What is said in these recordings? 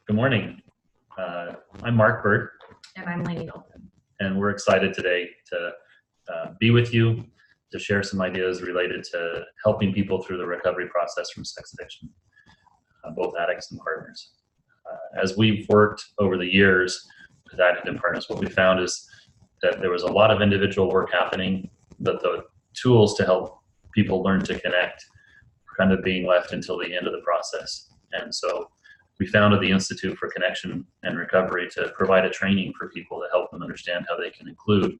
Good morning. I'm Mark Bird. And I'm Laney Knowlton. And we're excited today to be with you, to share some ideas related to helping people through the recovery process from sex addiction, both addicts and partners. As we've worked over the years with addicts and partners, what we found is that there was a lot of individual work happening, but the tools to help people learn to connect were kind of being left until the end of the process. And so we founded the Institute for Connection and Recovery to provide a training for people to help them understand how they can include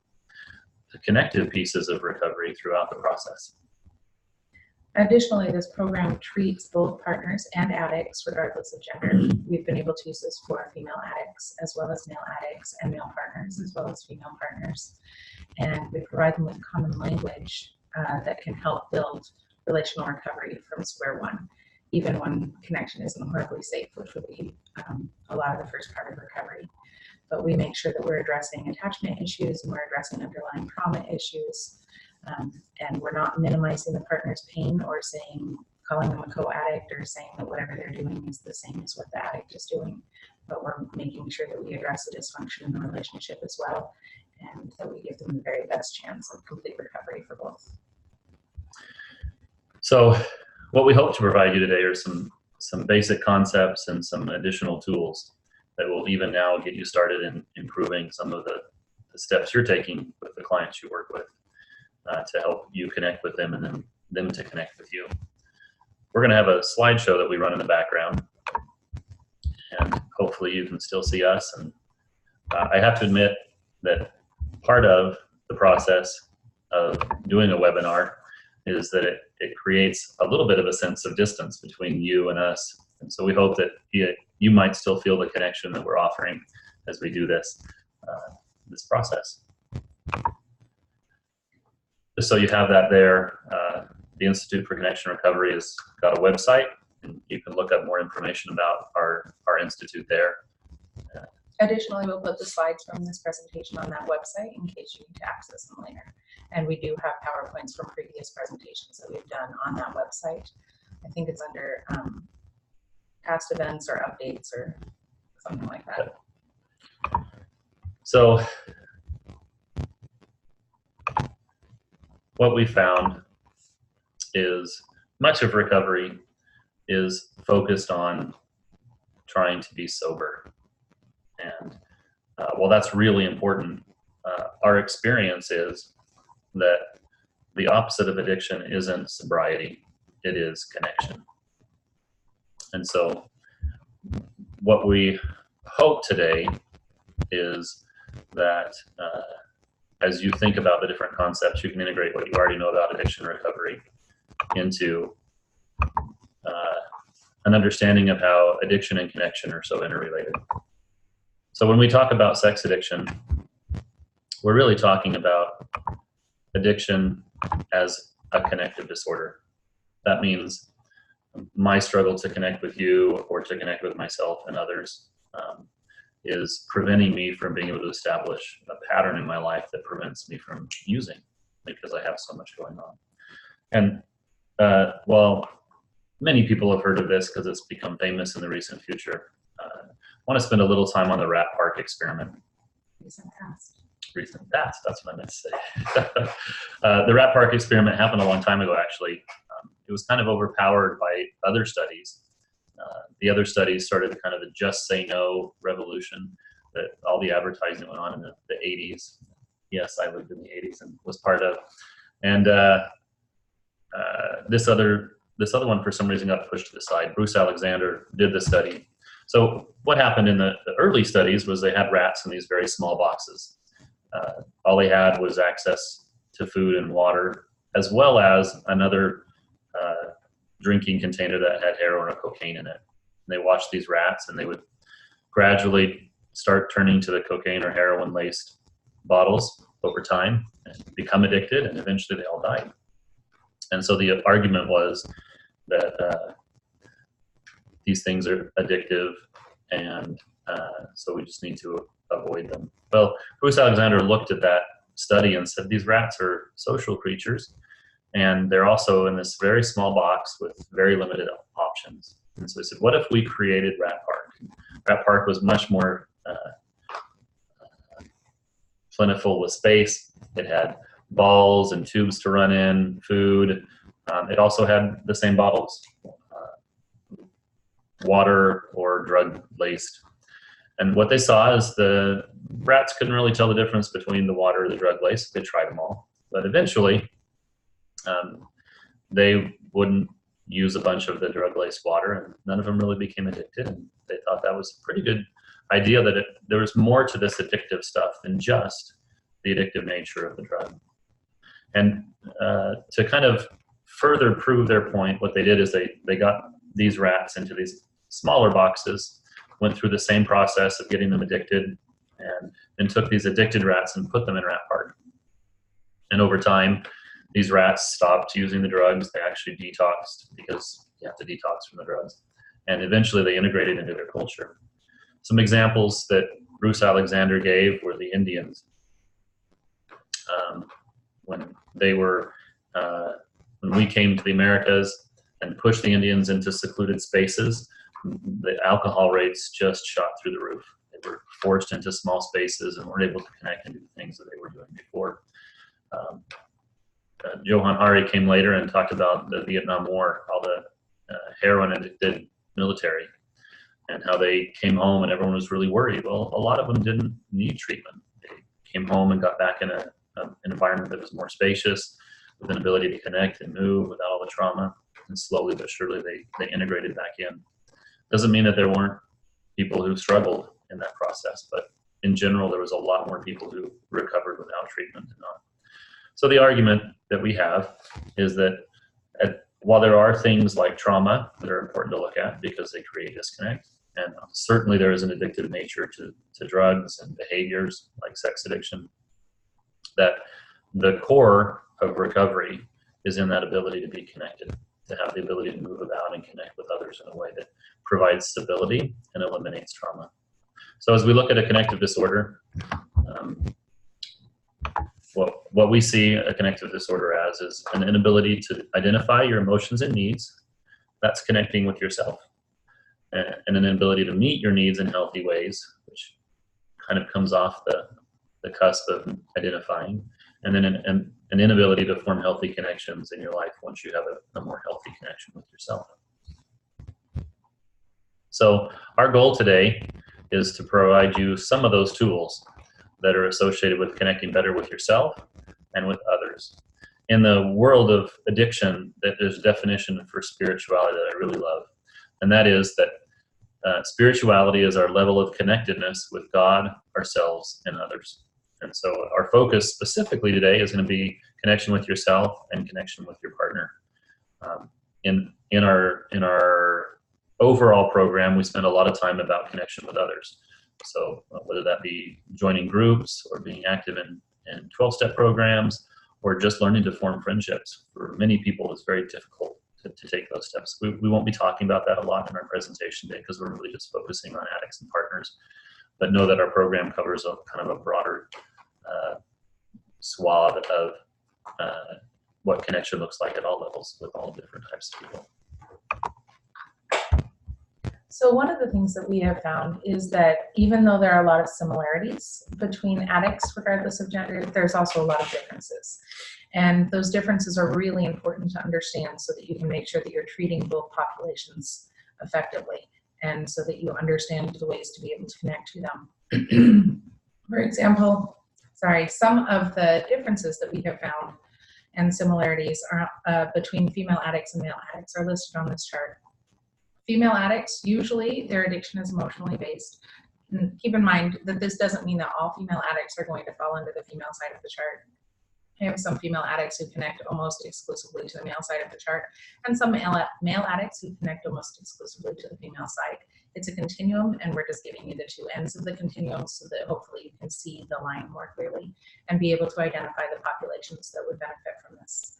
the connective pieces of recovery throughout the process. Additionally, this program treats both partners and addicts regardless of gender. We've been able to use this for female addicts as well as male addicts, and male partners as well as female partners. And we provide them with common language that can help build relational recovery from square one, even when connection isn't horribly safe, which would be a lot of the first part of recovery. But we make sure that we're addressing attachment issues and we're addressing underlying trauma issues. And we're not minimizing the partner's pain or calling them a co-addict or saying that whatever they're doing is the same as what the addict is doing. But we're making sure that we address the dysfunction in the relationship as well, and that we give them the very best chance of complete recovery for both. So what we hope to provide you today are some basic concepts and some additional tools that will even now get you started in improving some of the steps you're taking with the clients you work with to help you connect with them and then them to connect with you. We're going to have a slideshow that we run in the background, and hopefully you can still see us. And I have to admit that part of the process of doing a webinar is that it creates a little bit of a sense of distance between you and us. And so we hope that you might still feel the connection that we're offering as we do this process. Just so you have that there, the Institute for Connection and Recovery has got a website, and you can look up more information about our institute there. Additionally, we'll put the slides from this presentation on that website in case you need to access them later. And we do have PowerPoints from previous presentations that we've done on that website. I think it's under past events or updates or something like that. So what we found is much of recovery is focused on trying to be sober. And while that's really important, our experience is that the opposite of addiction isn't sobriety, it is connection. And so what we hope today is that as you think about the different concepts, you can integrate what you already know about addiction recovery into an understanding of how addiction and connection are so interrelated. So when we talk about sex addiction, we're really talking about addiction as a connective disorder. That means my struggle to connect with you or to connect with myself and others is preventing me from being able to establish a pattern in my life that prevents me from using because I have so much going on. And while many people have heard of this because it's become famous in the recent future, I want to spend a little time on the rat park experiment. Recent past. Recent past, that's what I meant to say. The rat park experiment happened a long time ago, actually. It was kind of overpowered by other studies. The other studies started kind of the just say no revolution that all the advertising went on in the 80s. Yes, I lived in the 80s and was part of. And this other one, for some reason, got pushed to the side. Bruce Alexander did the study. So what happened in the early studies was they had rats in these very small boxes. All they had was access to food and water, as well as another drinking container that had heroin or cocaine in it. And they watched these rats, and they would gradually start turning to the cocaine or heroin laced bottles over time and become addicted, and eventually they all died. And so the argument was that these things are addictive, and so we just need to avoid them. Well, Bruce Alexander looked at that study and said these rats are social creatures, and they're also in this very small box with very limited options. And so he said, what if we created Rat Park? Rat Park was much more plentiful with space. It had balls and tubes to run in, food. It also had the same bottles, water or drug laced. And what they saw is the rats couldn't really tell the difference between the water or the drug laced. They tried them all. But eventually, they wouldn't use a bunch of the drug laced water, and none of them really became addicted. And they thought that was a pretty good idea, that there was more to this addictive stuff than just the addictive nature of the drug. And to kind of further prove their point, what they did is they got these rats into these smaller boxes, went through the same process of getting them addicted, and then took these addicted rats and put them in Rat Park. And over time, these rats stopped using the drugs. They actually detoxed, because you have to detox from the drugs. And eventually they integrated into their culture. Some examples that Bruce Alexander gave were the Indians. When we came to the Americas and pushed the Indians into secluded spaces, the alcohol rates just shot through the roof. They were forced into small spaces and weren't able to connect and do the things that they were doing before. Johan Hari came later and talked about the Vietnam War, all the heroin addicted military, and how they came home and everyone was really worried. Well, a lot of them didn't need treatment. They came home and got back in an environment that was more spacious, with an ability to connect and move without all the trauma. And slowly but surely they integrated back in. Doesn't mean that there weren't people who struggled in that process, but in general, there was a lot more people who recovered without treatment than not. So the argument that we have is that while there are things like trauma that are important to look at because they create disconnect, and certainly there is an addictive nature to drugs and behaviors like sex addiction, that the core of recovery is in that ability to be connected, to have the ability to move about and connect with others in a way that provides stability and eliminates trauma. So as we look at a connective disorder, what we see a connective disorder as is an inability to identify your emotions and needs. That's connecting with yourself. And an inability to meet your needs in healthy ways, which kind of comes off the cusp of identifying. And then an inability to form healthy connections in your life once you have a more healthy connection with yourself. So our goal today is to provide you some of those tools that are associated with connecting better with yourself and with others. In the world of addiction, there's a definition for spirituality that I really love, and that is that spirituality is our level of connectedness with God, ourselves, and others. And so our focus specifically today is going to be connection with yourself and connection with your partner. In our overall program, we spend a lot of time about connection with others. So whether that be joining groups or being active in 12-step programs or just learning to form friendships. For many people, it's very difficult to take those steps. We won't be talking about that a lot in our presentation today because we're really just focusing on addicts and partners. But know that our program covers a kind of a broader swath of what connection looks like at all levels with all different types of people. So one of the things that we have found is that even though there are a lot of similarities between addicts, regardless of gender, there's also a lot of differences. And those differences are really important to understand so that you can make sure that you're treating both populations effectively and so that you understand the ways to be able to connect to them. For example, some of the differences that we have found and similarities are between female addicts and male addicts are listed on this chart. Female addicts, usually their addiction is emotionally based. And keep in mind that this doesn't mean that all female addicts are going to fall into the female side of the chart. I have some female addicts who connect almost exclusively to the male side of the chart, and some male addicts who connect almost exclusively to the female side. It's a continuum, and we're just giving you the two ends of the continuum so that hopefully you can see the line more clearly and be able to identify the populations that would benefit from this.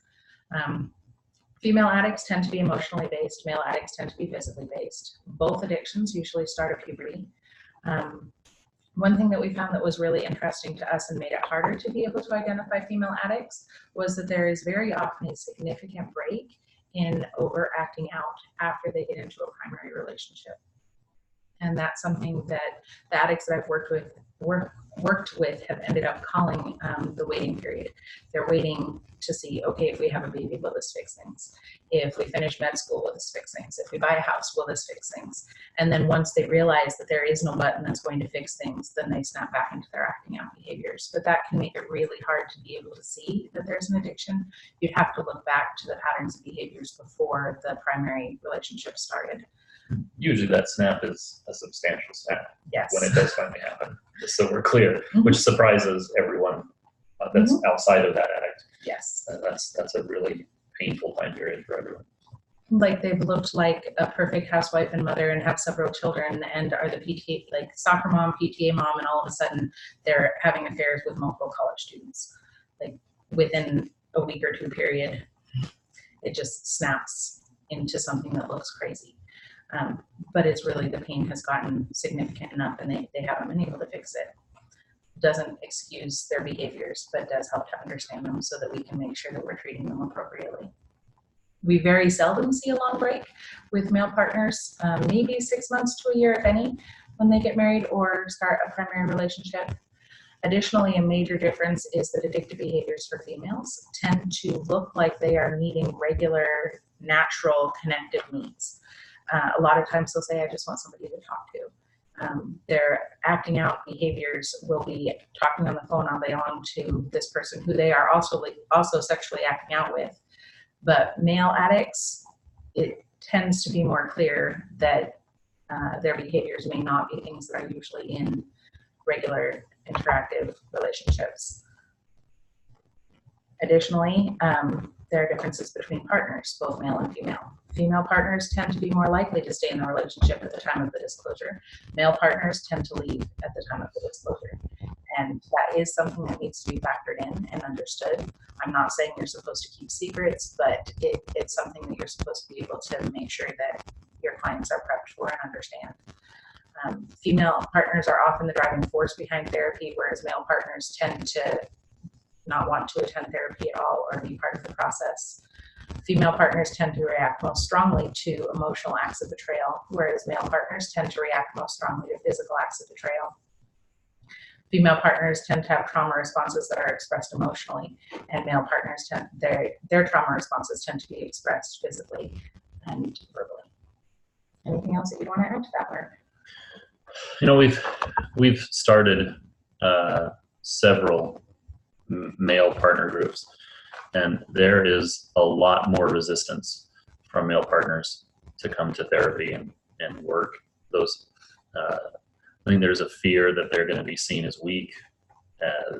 Female addicts tend to be emotionally based. Male addicts tend to be physically based. Both addictions usually start at puberty. One thing that we found that was really interesting to us and made it harder to be able to identify female addicts was that there is very often a significant break in overacting out after they get into a primary relationship. And that's something that the addicts that I've worked with have ended up calling the waiting period. They're waiting to see, okay, if we have a baby, will this fix things? If we finish med school, will this fix things? If we buy a house, will this fix things? And then once they realize that there is no button that's going to fix things, then they snap back into their acting out behaviors. But that can make it really hard to be able to see that there's an addiction. You'd have to look back to the patterns of behaviors before the primary relationship started. Usually that snap is a substantial snap. Yes. When it does finally happen, just so we're clear, which surprises everyone that's outside of that addict. Yes. That's a really painful time period for everyone. Like they've looked like a perfect housewife and mother and have several children and are the PTA, like soccer mom, PTA mom, and all of a sudden they're having affairs with multiple college students. Like within a week or two period, it just snaps into something that looks crazy. But it's really, the pain has gotten significant enough and they haven't been able to fix it. Doesn't excuse their behaviors, but does help to understand them so that we can make sure that we're treating them appropriately. We very seldom see a long break with male partners, maybe 6 months to a year, if any, when they get married or start a primary relationship. Additionally, a major difference is that addictive behaviors for females tend to look like they are meeting regular, natural, connective needs. A lot of times they'll say, I just want somebody to talk to. Their acting out behaviors will be talking on the phone all day long to this person who they are also sexually acting out with. But male addicts, it tends to be more clear that their behaviors may not be things that are usually in regular interactive relationships. Additionally, there are differences between partners, both male and female. Female partners tend to be more likely to stay in the relationship at the time of the disclosure. Male partners tend to leave at the time of the disclosure. And that is something that needs to be factored in and understood. I'm not saying you're supposed to keep secrets, but it's something that you're supposed to be able to make sure that your clients are prepped for and understand. Female partners are often the driving force behind therapy, whereas male partners tend to not want to attend therapy at all or be part of the process. Female partners tend to react most strongly to emotional acts of betrayal, whereas male partners tend to react most strongly to physical acts of betrayal. Female partners tend to have trauma responses that are expressed emotionally, and male partners tend their trauma responses tend to be expressed physically and verbally. Anything else that you want to add to that, Mark? You know, we've started several male partner groups, and there is a lot more resistance from male partners to come to therapy and work those. I think there's a fear that they're going to be seen as weak,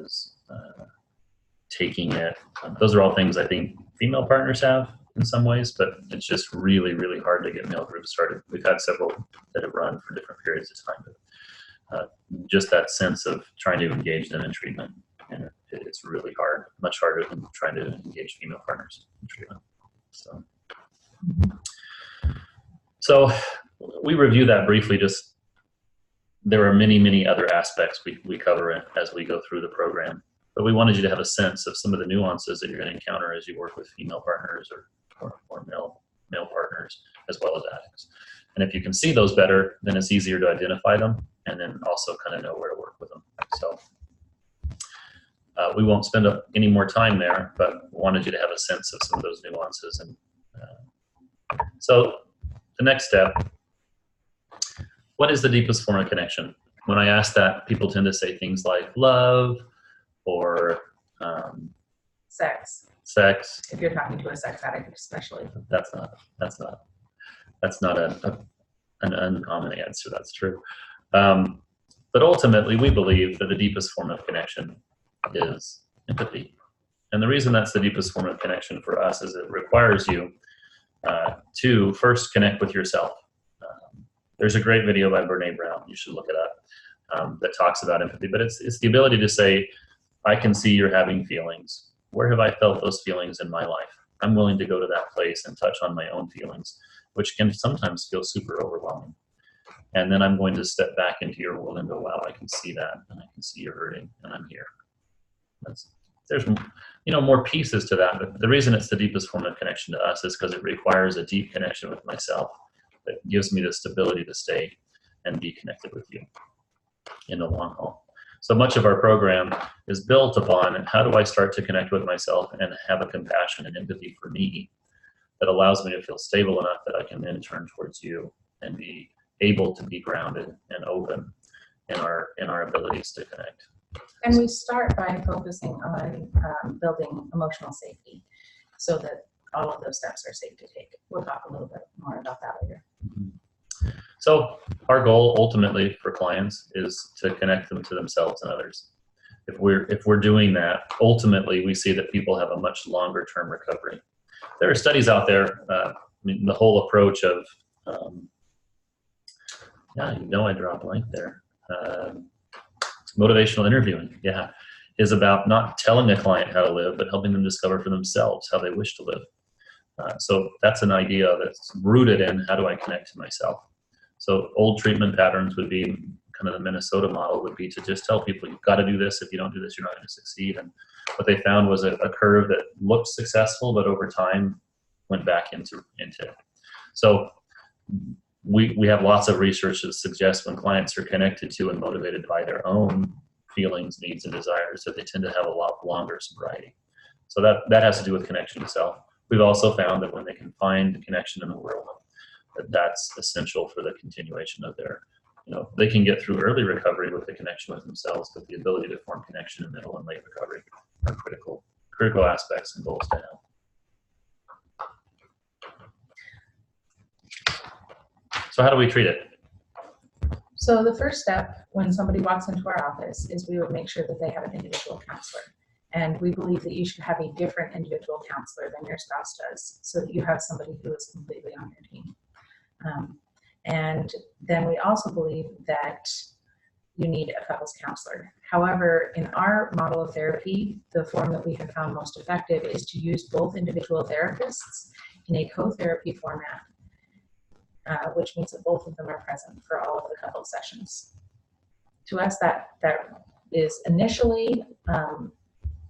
as taking it. Those are all things I think female partners have in some ways, but it's just really, really hard to get male groups started. We've had several that have run for different periods of time, but just that sense of trying to engage them in treatment, and it's really hard, much harder than trying to engage female partners in treatment. So we review that briefly. Just there are many, many other aspects we cover it as we go through the program, but we wanted you to have a sense of some of the nuances that you're going to encounter as you work with female partners or male partners, as well as addicts. And if you can see those better, then it's easier to identify them and then also kind of know where to work with them. So we won't spend any more time there, but wanted you to have a sense of some of those nuances. And so the next step, what is the deepest form of connection? When I ask that, people tend to say things like love or Sex. If you're talking to a sex addict, especially. That's not an uncommon answer. That's true. But ultimately, we believe that the deepest form of connection is empathy. And the reason that's the deepest form of connection for us is it requires you to first connect with yourself. There's a great video by Brene Brown, you should look it up, that talks about empathy. But it's the ability to say, I can see you're having feelings. Where have I felt those feelings in my life? I'm willing to go to that place and touch on my own feelings, which can sometimes feel super overwhelming. And then I'm going to step back into your world and go, wow, I can see that, and I can see you're hurting, and I'm here. There's more pieces to that, but the reason it's the deepest form of connection to us is because it requires a deep connection with myself that gives me the stability to stay and be connected with you in the long haul. So much of our program is built upon how do I start to connect with myself and have a compassion and empathy for me that allows me to feel stable enough that I can then turn towards you and be able to be grounded and open in our abilities to connect. And we start by focusing on building emotional safety so that all of those steps are safe to take. We'll talk a little bit more about that later. So our goal ultimately for clients is to connect them to themselves and others. If we're doing that, ultimately we see that people have a much longer term recovery. There are studies out there. I mean, the whole approach of I draw a blank there. Motivational interviewing, is about not telling a client how to live, but helping them discover for themselves how they wish to live. So that's an idea that's rooted in how do I connect to myself. So old treatment patterns would be kind of the Minnesota model would be to just tell people you've got to do this. If you don't do this, you're not going to succeed. And what they found was a curve that looked successful, but over time went back into it. So we have lots of research that suggests when clients are connected to and motivated by their own feelings, needs, and desires, that they tend to have a lot longer sobriety. So that has to do with connection to self. We've also found that when they can find connection in the world, that's essential for the continuation of their, they can get through early recovery with the connection with themselves, but the ability to form connection in middle and late recovery are critical aspects and goals to have. So how do we treat it? So the first step when somebody walks into our office is we would make sure that they have an individual counselor. And we believe that you should have a different individual counselor than your spouse does, so that you have somebody who is completely on your team. And then we also believe that you need a couples counselor. However, in our model of therapy, the form that we have found most effective is to use both individual therapists in a co-therapy format, which means that both of them are present for all of the couple sessions. To us, that is initially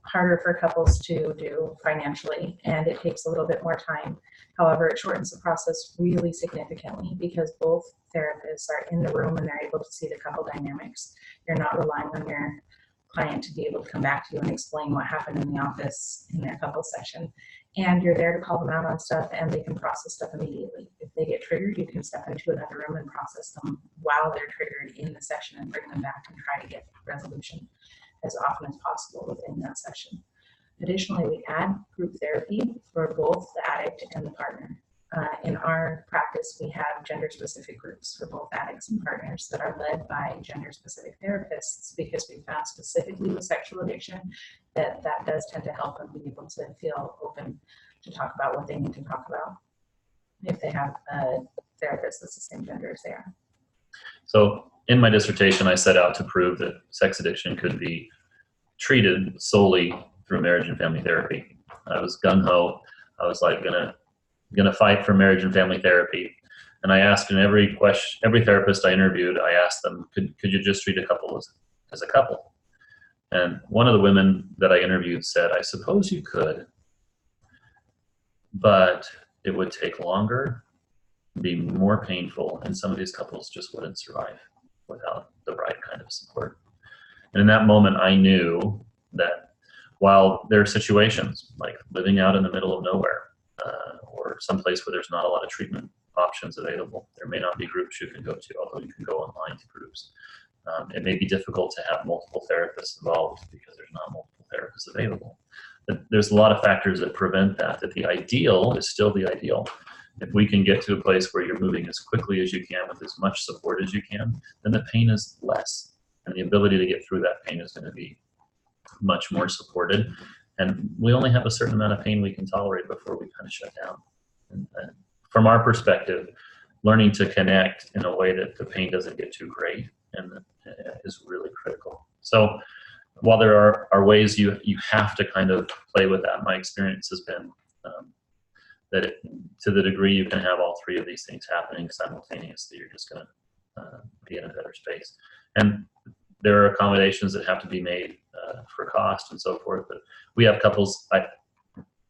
harder for couples to do financially, and it takes a little bit more time. However, it shortens the process really significantly because both therapists are in the room and they're able to see the couple dynamics. You're not relying on your client to be able to come back to you and explain what happened in the office in their couple session. And you're there to call them out on stuff, and they can process stuff immediately. If they get triggered, you can step into another room and process them while they're triggered in the session and bring them back and try to get resolution as often as possible within that session. Additionally, we add group therapy for both the addict and the partner. In our practice, we have gender-specific groups for both addicts and partners that are led by gender-specific therapists, because we found specifically with sexual addiction that does tend to help them be able to feel open to talk about what they need to talk about if they have a therapist that's the same gender as they are. So in my dissertation, I set out to prove that sex addiction could be treated solely through marriage and family therapy. I was gung-ho. I was like gonna fight for marriage and family therapy. And I asked in every therapist I interviewed, I asked them, could you just treat a couple as a couple? And one of the women that I interviewed said, I suppose you could, but it would take longer, be more painful, and some of these couples just wouldn't survive without the right kind of support. And in that moment, I knew that while there are situations like living out in the middle of nowhere, or someplace where there's not a lot of treatment options available, there may not be groups you can go to, although you can go online to groups. It may be difficult to have multiple therapists involved because there's not multiple therapists available. But there's a lot of factors that prevent that the ideal is still the ideal. If we can get to a place where you're moving as quickly as you can with as much support as you can, then the pain is less. And the ability to get through that pain is going to be much more supported. And we only have a certain amount of pain we can tolerate before we kind of shut down. And from our perspective, learning to connect in a way that the pain doesn't get too great and is really critical. So while there are ways you have to kind of play with that, my experience has been that to the degree you can have all three of these things happening simultaneously, you're just going to be in a better space. And there are accommodations that have to be made for cost and so forth. But we have couples,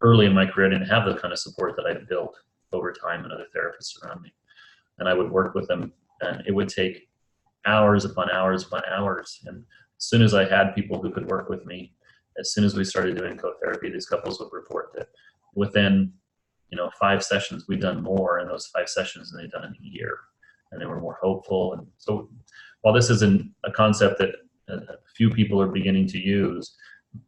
early in my career, I didn't have the kind of support that I built over time and other therapists around me. And I would work with them, and it would take hours upon hours upon hours. And as soon as I had people who could work with me, as soon as we started doing co-therapy, these couples would report that within 5 sessions, we'd done more in those 5 sessions than they'd done in a year. And they were more hopeful. And so while this isn't a concept that a few people are beginning to use,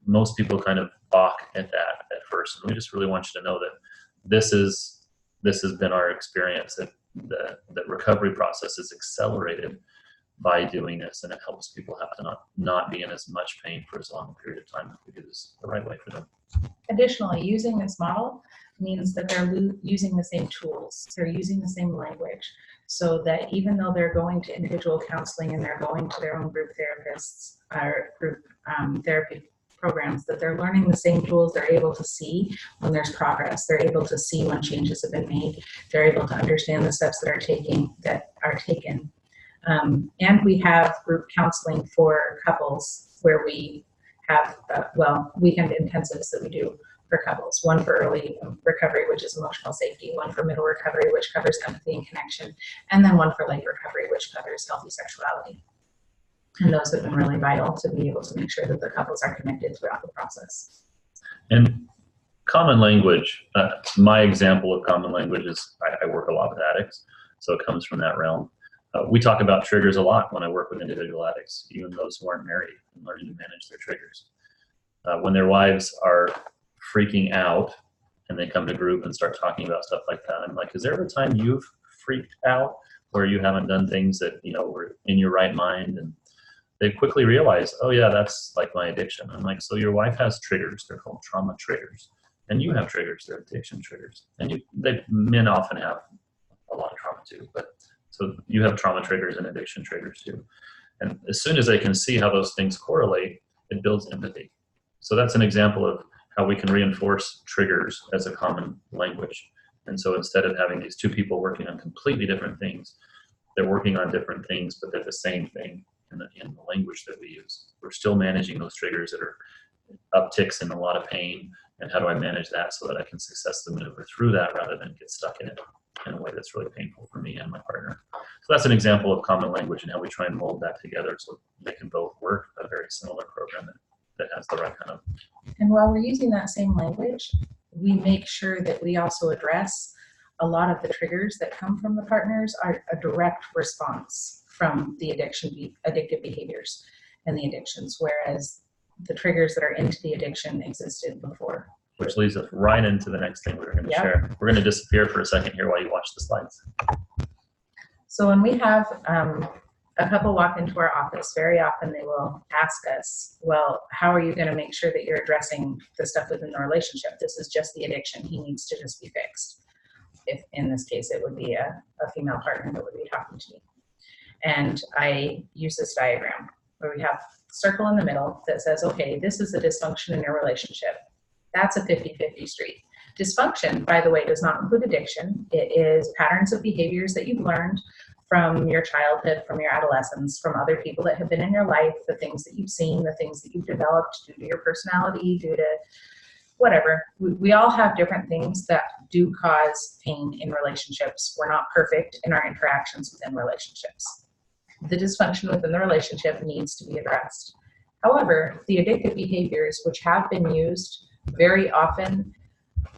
most people kind of balk at that at first. And we just really want you to know that this has been our experience, that the recovery process is accelerated by doing this, and it helps people have to not be in as much pain for as long a period of time if we do this the right way for them. Additionally, using this model means that they're using the same tools, they're using the same language, so that even though they're going to individual counseling and they're going to their own group therapists or group therapy programs, that they're learning the same tools. They're able to see when there's progress. They're able to see when changes have been made. They're able to understand the steps that are taken. And we have group counseling for couples where we have, weekend intensives that we do for couples. One for early recovery, which is emotional safety. One for middle recovery, which covers empathy and connection. And then one for late recovery, which covers healthy sexuality. And those have been really vital to be able to make sure that the couples are connected throughout the process. And common language, my example of common language is I work a lot with addicts, so it comes from that realm. We talk about triggers a lot when I work with individual addicts, even those who aren't married, and learning to manage their triggers. When their wives are freaking out and they come to group and start talking about stuff like that, I'm like, is there ever a time you've freaked out where you haven't done things that were in your right mind? And they quickly realize, oh yeah, that's like my addiction. I'm like, so your wife has triggers, they're called trauma triggers, and you have triggers, they're addiction triggers. And men often have a lot of trauma too, but so you have trauma triggers and addiction triggers too. And as soon as they can see how those things correlate, it builds empathy. So that's an example of how we can reinforce triggers as a common language. And so instead of having these two people working on completely different things, they're working on different things, but they're the same thing in the language that we use. We're still managing those triggers that are upticks in a lot of pain, and how do I manage that so that I can successfully maneuver through that rather than get stuck in it in a way that's really painful for me and my partner. So that's an example of common language and how we try and mold that together so they can both work a very similar program that has the right kind of. And while we're using that same language, we make sure that we also address a lot of the triggers that come from the partners are a direct response from the addictive behaviors and the addictions, whereas the triggers that are into the addiction existed before. Which leads us right into the next thing we're going to share. We're going to disappear for a second here while you watch the slides. So when we have a couple walk into our office, very often they will ask us, well, how are you going to make sure that you're addressing the stuff within the relationship? This is just the addiction. He needs to just be fixed. If in this case, it would be a female partner that would be talking to me. And I use this diagram where we have a circle in the middle that says, okay, this is a dysfunction in your relationship. That's a 50-50 street. Dysfunction, by the way, does not include addiction. It is patterns of behaviors that you've learned from your childhood, from your adolescence, from other people that have been in your life, the things that you've seen, the things that you've developed due to your personality, due to whatever. We all have different things that do cause pain in relationships. We're not perfect in our interactions within relationships. The dysfunction within the relationship needs to be addressed. However, the addictive behaviors, which have been used very often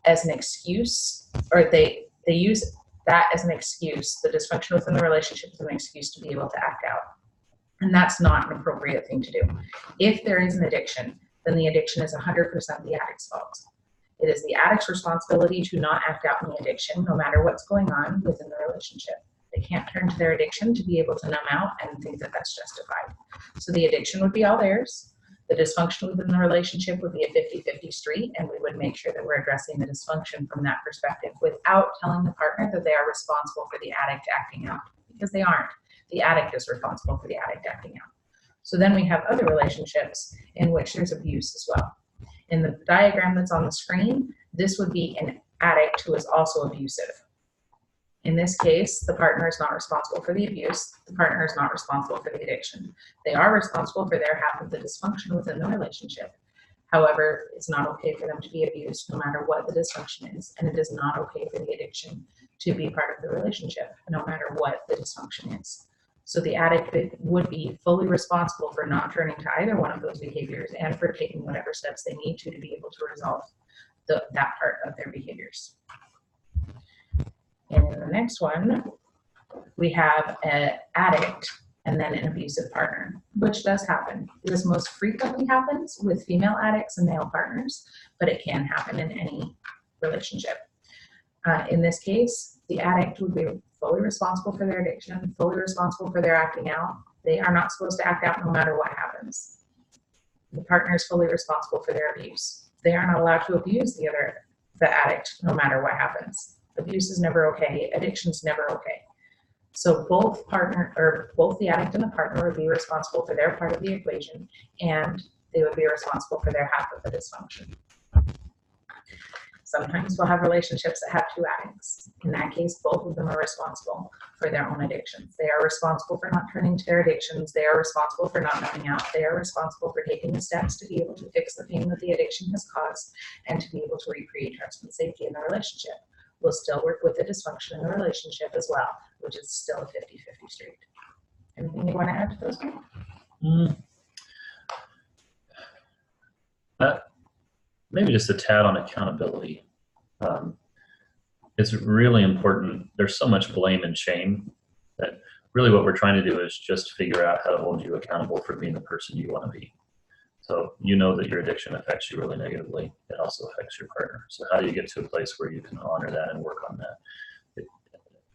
as an excuse, or they use that as an excuse, the dysfunction within the relationship is an excuse to be able to act out. And that's not an appropriate thing to do. If there is an addiction, then the addiction is 100% the addict's fault. It is the addict's responsibility to not act out in the addiction, no matter what's going on within the relationship. They can't turn to their addiction to be able to numb out and think that that's justified. So the addiction would be all theirs. The dysfunction within the relationship would be a 50-50 street, and we would make sure that we're addressing the dysfunction from that perspective without telling the partner that they are responsible for the addict acting out, because they aren't. The addict is responsible for the addict acting out. So then we have other relationships in which there's abuse as well. In the diagram that's on the screen, this would be an addict who is also abusive. In this case, the partner is not responsible for the abuse. The partner is not responsible for the addiction. They are responsible for their half of the dysfunction within the relationship. However, it's not okay for them to be abused no matter what the dysfunction is, and it is not okay for the addiction to be part of the relationship no matter what the dysfunction is. So the addict would be fully responsible for not turning to either one of those behaviors and for taking whatever steps they need to be able to resolve that part of their behaviors. And in the next one, we have an addict and then an abusive partner, which does happen. This most frequently happens with female addicts and male partners, but it can happen in any relationship. In this case, the addict would be fully responsible for their addiction, fully responsible for their acting out. They are not supposed to act out no matter what happens. The partner is fully responsible for their abuse. They are not allowed to abuse the addict no matter what happens. Abuse is never okay. Addiction is never okay. So both the addict and the partner would be responsible for their part of the equation, and they would be responsible for their half of the dysfunction. Sometimes we'll have relationships that have two addicts. In that case, both of them are responsible for their own addictions. They are responsible for not turning to their addictions. They are responsible for not numbing out. They are responsible for taking the steps to be able to fix the pain that the addiction has caused and to be able to recreate trust and safety in the relationship. We'll still work with the dysfunction in the relationship as well, which is still a 50-50 street. Anything you want to add to those? Maybe just a tad on accountability. It's really important. There's so much blame and shame that really what we're trying to do is just figure out how to hold you accountable for being the person you want to be. So you know that your addiction affects you really negatively. It also affects your partner. So how do you get to a place where you can honor that and work on that?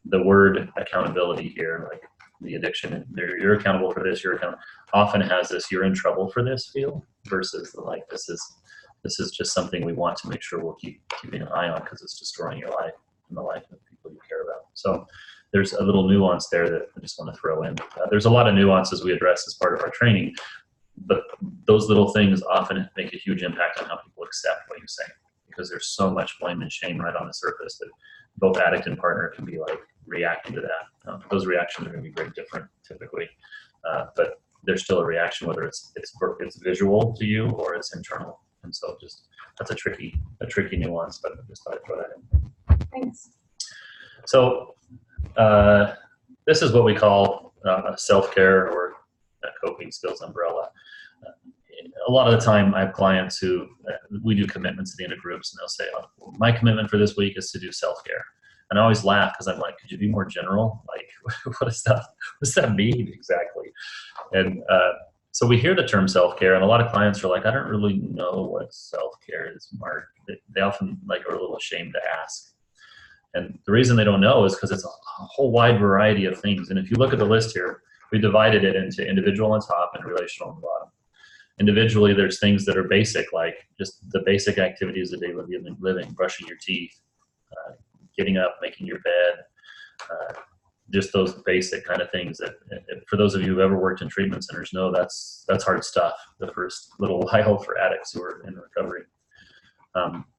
The word accountability here, like the addiction, you're accountable for this, you're accountable, often has this "you're in trouble for this" feel versus the like this is just something we want to make sure we'll keeping an eye on because it's destroying your life and the life of the people you care about. So there's a little nuance there that I just want to throw in. There's a lot of nuances we address as part of our training, but those little things often make a huge impact on how people accept what you say, because there's so much blame and shame right on the surface that both addict and partner can be like reacting to that. Those reactions are going to be very different typically, but there's still a reaction whether it's visual to you or it's internal. And so just that's a tricky nuance, but I just thought I'd throw that in. Thanks. So this is what we call self-care or coping skills umbrella. A lot of the time I have clients who, we do commitments at the end of groups, and they'll say, oh, my commitment for this week is to do self-care. And I always laugh because I'm like, could you be more general? Like, what does that mean exactly? And so we hear the term self-care, and a lot of clients are like, I don't really know what self-care is, Mark. They often are a little ashamed to ask. And the reason they don't know is because it's a whole wide variety of things. And if you look at the list here, we divided it into individual on top and relational on the bottom. Individually, there's things that are basic, like just the basic activities of daily living, brushing your teeth, getting up, making your bed, just those basic kind of things that, for those of you who've ever worked in treatment centers, know that's hard stuff the first little while for addicts who are in recovery.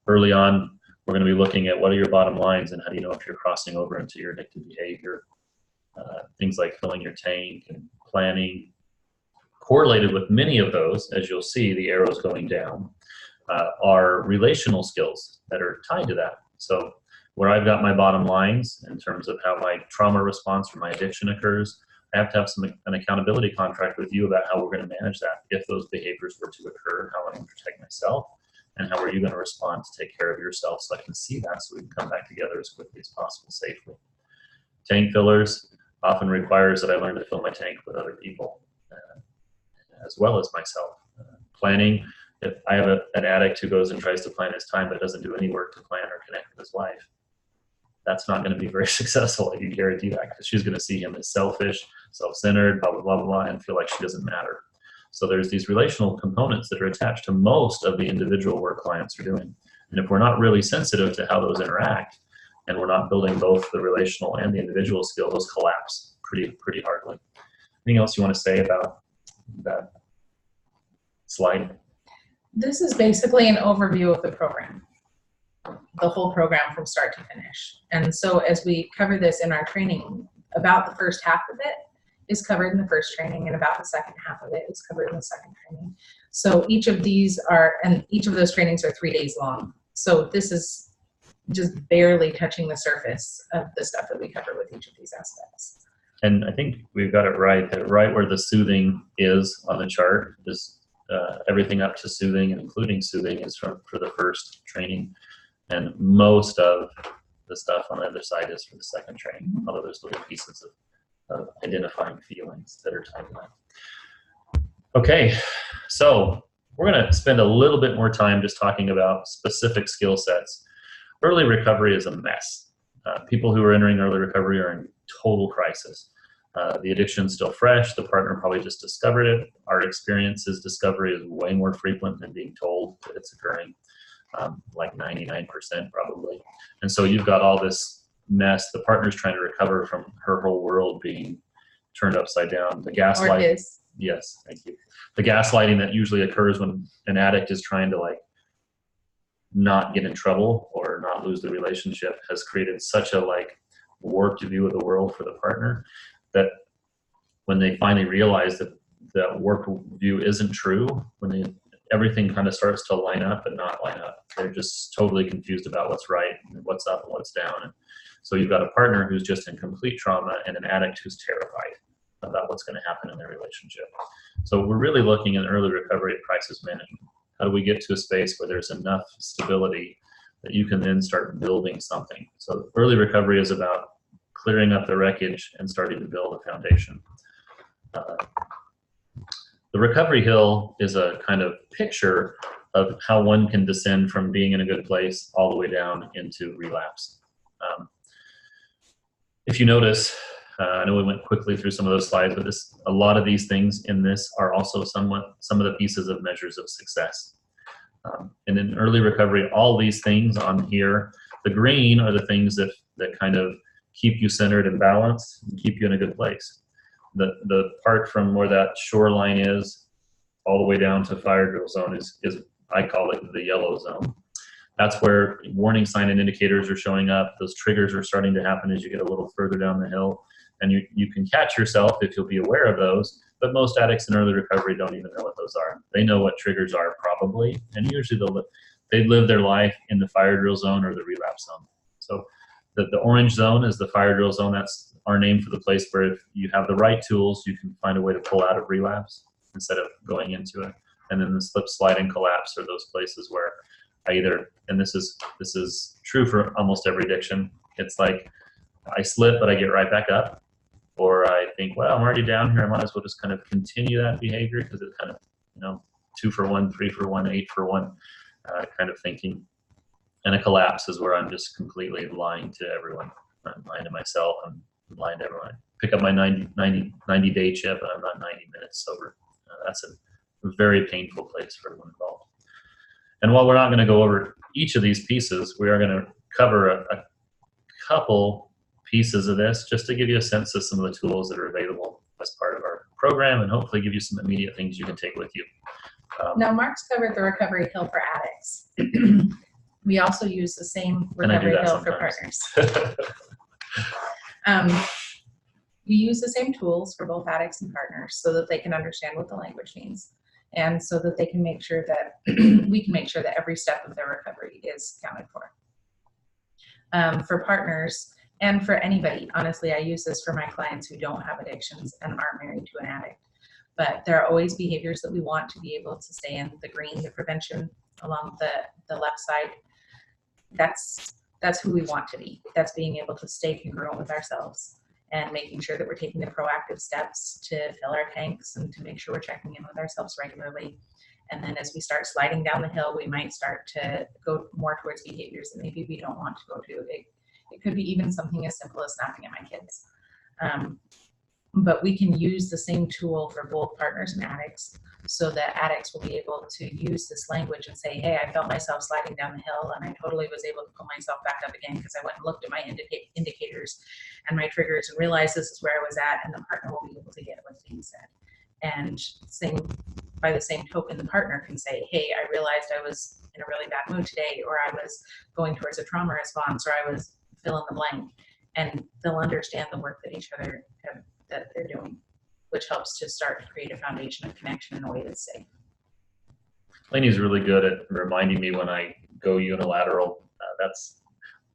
Early on, we're going to be looking at what are your bottom lines and how do you know if you're crossing over into your addictive behavior. Things like filling your tank and planning. Correlated with many of those, as you'll see, the arrows going down, are relational skills that are tied to that. So where I've got my bottom lines in terms of how my trauma response or my addiction occurs, I have to have an accountability contract with you about how we're going to manage that. If those behaviors were to occur, how I'm going to protect myself, and how are you going to respond to take care of yourself so I can see that so we can come back together as quickly as possible safely. Tank fillers often requires that I learn to fill my tank with other people as well as myself. Planning, if I have an addict who goes and tries to plan his time but doesn't do any work to plan or connect with his wife, that's not going to be very successful. I can guarantee that, because she's going to see him as selfish, self-centered, blah, blah, blah, blah, and feel like she doesn't matter. So there's these relational components that are attached to most of the individual work clients are doing. And if we're not really sensitive to how those interact, and we're not building both the relational and the individual skills, those collapse pretty hardly. Anything else you want to say about that slide? This is basically an overview of the program, the whole program from start to finish. And so as we cover this in our training, about the first half of it is covered in the first training, and about the second half of it is covered in the second training. So each of those trainings are 3 days long. So this is just barely touching the surface of the stuff that we cover with each of these aspects. And I think we've got it right, that right where the soothing is on the chart is everything up to soothing and including soothing is for the first training. And most of the stuff on the other side is for the second training, although there's little pieces of identifying feelings that are tied to that. Okay, so we're going to spend a little bit more time just talking about specific skill sets. Early recovery is a mess. People who are entering early recovery are in total crisis. The addiction's still fresh. The partner probably just discovered it. Our experience is discovery is way more frequent than being told that it's occurring, like 99% probably. And so you've got all this mess. The partner's trying to recover from her whole world being turned upside down. The gaslight. Or his. Yes, thank you. The gaslighting that usually occurs when an addict is trying to like not get in trouble or not lose the relationship has created such a like warped view of the world for the partner that when they finally realize that that warped view isn't true, when everything kind of starts to line up but not line up, they're just totally confused about what's right and what's up and what's down. And so you've got a partner who's just in complete trauma and an addict who's terrified about what's going to happen in their relationship. So we're really looking at early recovery at crisis management. How do we get to a space where there's enough stability that you can then start building something? So early recovery is about clearing up the wreckage and starting to build a foundation. The recovery hill is a kind of picture of how one can descend from being in a good place all the way down into relapse. If you notice, I know we went quickly through some of those slides, but a lot of these things in this are also some of the pieces of measures of success. And in early recovery, all these things on here, the green are the things that kind of keep you centered and balanced and keep you in a good place. The part from where that shoreline is all the way down to fire drill zone is I call it the yellow zone. That's where warning sign and indicators are showing up. Those triggers are starting to happen as you get a little further down the hill. And you can catch yourself if you'll be aware of those, but most addicts in early recovery don't even know what those are. They know what triggers are probably, and usually they live their life in the fire drill zone or the relapse zone. So the orange zone is the fire drill zone. That's our name for the place where if you have the right tools, you can find a way to pull out of relapse instead of going into it. And then the slip, slide, and collapse are those places where I either, and this is true for almost every addiction, it's like I slip, but I get right back up. Or I think, well, I'm already down here. I might as well just kind of continue that behavior because it's kind of, 2 for 1, 3 for 1, 8 for 1 kind of thinking. And a collapse is where I'm just completely lying to everyone. I'm lying to myself. I'm lying to everyone. I pick up my 90-day chip and I'm not 90 minutes sober. That's a very painful place for everyone involved. And while we're not going to go over each of these pieces, we are going to cover a couple pieces of this just to give you a sense of some of the tools that are available as part of our program and hopefully give you some immediate things you can take with you. Now, Mark's covered the recovery hill for addicts. We also use the same recovery hill for partners. We use the same tools for both addicts and partners so that they can understand what the language means and so that they can make sure that we can make sure that every step of their recovery is accounted for. For partners, and for anybody, honestly, I use this for my clients who don't have addictions and aren't married to an addict. But there are always behaviors that we want to be able to stay in. The green, the prevention along the left side, that's who we want to be. That's being able to stay congruent with ourselves and making sure that we're taking the proactive steps to fill our tanks and to make sure we're checking in with ourselves regularly. And then as we start sliding down the hill, we might start to go more towards behaviors that maybe we don't want to go to. It could be even something as simple as snapping at my kids. But we can use the same tool for both partners and addicts so that addicts will be able to use this language and say, hey, I felt myself sliding down the hill and I totally was able to pull myself back up again because I went and looked at my indicators and my triggers and realized this is where I was at, and the partner will be able to get what's being said. And by the same token, the partner can say, hey, I realized I was in a really bad mood today, or I was going towards a trauma response, or I was fill in the blank, and they'll understand the work that each other that they're doing, which helps to start to create a foundation of connection in a way that's safe. Laney's really good at reminding me when I go unilateral. That's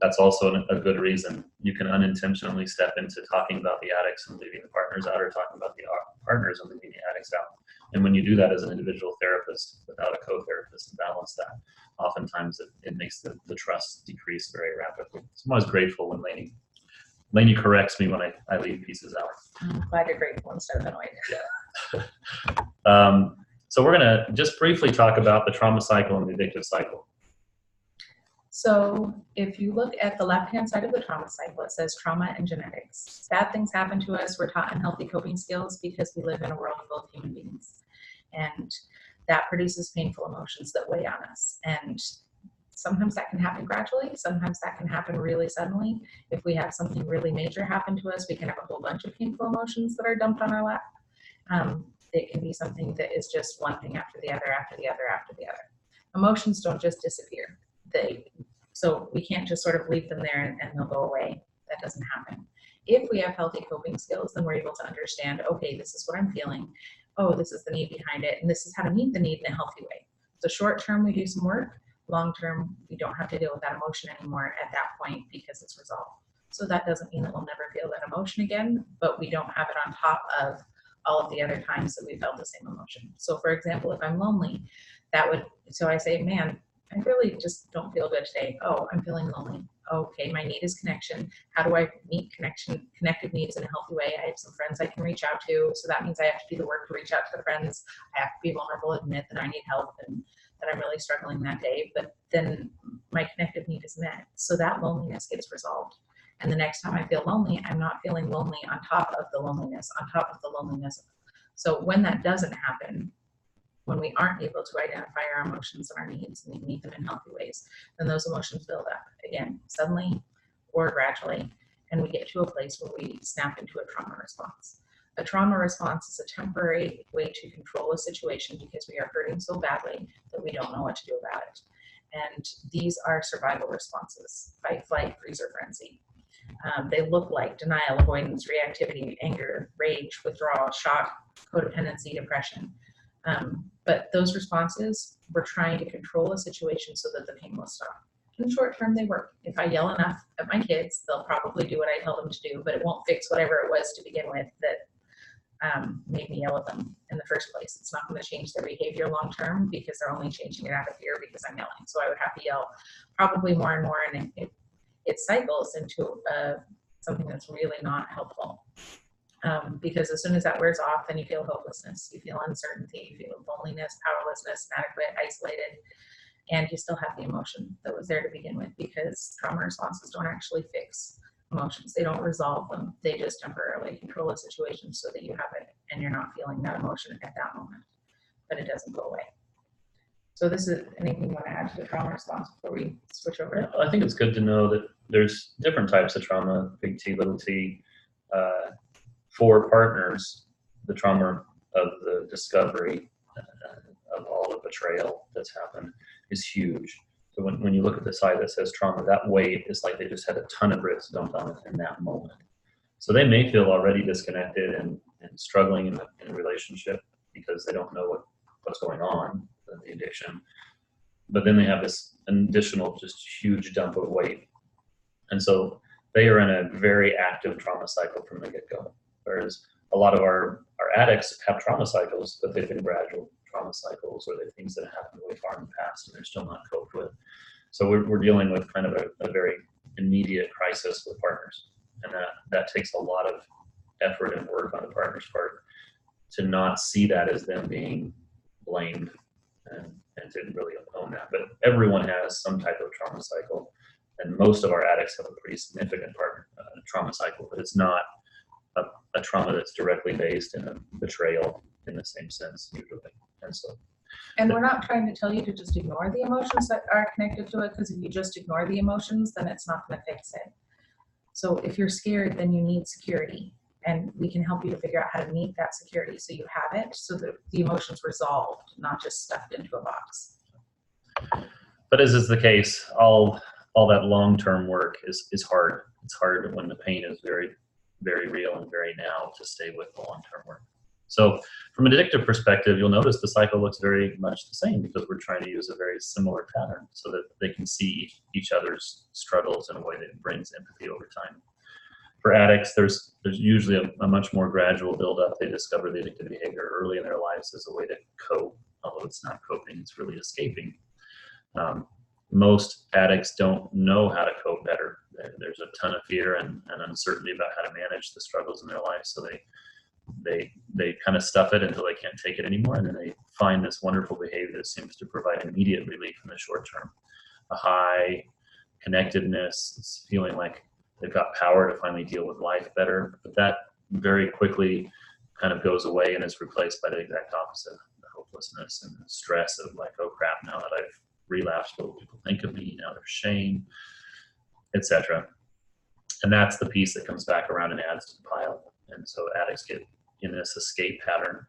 that's also a good reason. You can unintentionally step into talking about the addicts and leaving the partners out, or talking about the partners and leaving the addicts out. And when you do that as an individual therapist without a co-therapist to balance that, oftentimes it makes the trust decrease very rapidly. So I'm always grateful when Laney corrects me when I leave pieces out. I'm glad you're grateful instead of annoyed. Yeah. So we're going to just briefly talk about the trauma cycle and the addictive cycle. So if you look at the left-hand side of the trauma cycle, it says trauma and genetics. Bad things happen to us. We're taught unhealthy coping skills because we live in a world full of human beings. And that produces painful emotions that weigh on us. And sometimes that can happen gradually. Sometimes that can happen really suddenly. If we have something really major happen to us, we can have a whole bunch of painful emotions that are dumped on our lap. It can be something that is just one thing after the other, after the other, after the other. Emotions don't just disappear. So we can't just sort of leave them there and they'll go away. That doesn't happen. If we have healthy coping skills, then we're able to understand, okay, this is what I'm feeling. Oh, this is the need behind it. And this is how to meet the need in a healthy way. So short term, we do some work. Long term, we don't have to deal with that emotion anymore at that point because it's resolved. So that doesn't mean that we'll never feel that emotion again, but we don't have it on top of all of the other times that we felt the same emotion. So for example, if I'm lonely, so I say, man, I really just don't feel good today. Oh, I'm feeling lonely. Okay, my need is connection. How do I meet connective needs in a healthy way? I have some friends I can reach out to. So that means I have to do the work to reach out to the friends. I have to be vulnerable, admit that I need help and that I'm really struggling that day. But then my connective need is met. So that loneliness gets resolved. And the next time I feel lonely, I'm not feeling lonely on top of the loneliness, on top of the loneliness. So when that doesn't happen, when we aren't able to identify our emotions and our needs and meet them in healthy ways, then those emotions build up again, suddenly or gradually, and we get to a place where we snap into a trauma response. A trauma response is a temporary way to control a situation because we are hurting so badly that we don't know what to do about it. And these are survival responses: fight, flight, freeze, or frenzy. They look like denial, avoidance, reactivity, anger, rage, withdrawal, shock, codependency, depression. But those responses, we're trying to control a situation so that the pain will stop. In the short term, they work. If I yell enough at my kids, they'll probably do what I tell them to do, but it won't fix whatever it was to begin with that made me yell at them in the first place. It's not going to change their behavior long term because they're only changing it out of fear because I'm yelling. So I would have to yell probably more and more, and it cycles into something that's really not helpful. Because as soon as that wears off, then you feel hopelessness, you feel uncertainty, you feel loneliness, powerlessness, inadequate, isolated, and you still have the emotion that was there to begin with, because trauma responses don't actually fix emotions. They don't resolve them. They just temporarily control a situation so that you have it and you're not feeling that emotion at that moment, but it doesn't go away. So this is anything you want to add to the trauma response before we switch over? I think it's good to know that there's different types of trauma, big T, little t. For partners, the trauma of the discovery of all the betrayal that's happened is huge. So when you look at the side that says trauma, that weight is like they just had a ton of bricks dumped on it in that moment. So they may feel already disconnected and struggling in a relationship because they don't know what's going on, the addiction. But then they have this additional just huge dump of weight. And so they are in a very active trauma cycle from the get-go. Whereas a lot of our addicts have trauma cycles, but they've been gradual trauma cycles, or they're things that have happened way far in the past and they're still not coped with. So we're dealing with kind of a very immediate crisis with partners. And that takes a lot of effort and work on the partner's part to not see that as them being blamed and to really own that. But everyone has some type of trauma cycle, and most of our addicts have a pretty significant trauma cycle, but it's not a trauma that's directly based in a betrayal in the same sense usually. And we're not trying to tell you to just ignore the emotions that are connected to it, because if you just ignore the emotions, then it's not going to fix it. So if you're scared, then you need security, and we can help you to figure out how to meet that security so you have it, so that the emotion's resolved, not just stuffed into a box. But as is the case, all that long-term work is hard. It's hard when the pain is very, very real and very now to stay with the long-term work. So from From an addictive perspective, you'll notice the cycle looks very much the same because we're trying to use a very similar pattern so that they can see each other's struggles in a way that brings empathy over time. For addicts, there's usually a much more gradual build-up. They discover the addictive behavior early in their lives as a way to cope, although it's not coping, it's really escaping. Most addicts don't know how to cope better. There's a ton of fear and uncertainty about how to manage the struggles in their life, so they kind of stuff it until they can't take it anymore, and then they find this wonderful behavior that seems to provide immediate relief in the short term. A high connectedness, it's feeling like they've got power to finally deal with life better, but that very quickly kind of goes away and is replaced by the exact opposite, the hopelessness and the stress of like, oh crap, now that I've relapsed, what will people think of me? Now there's shame, etc. And that's the piece that comes back around and adds to the pile. And so addicts get in this escape pattern.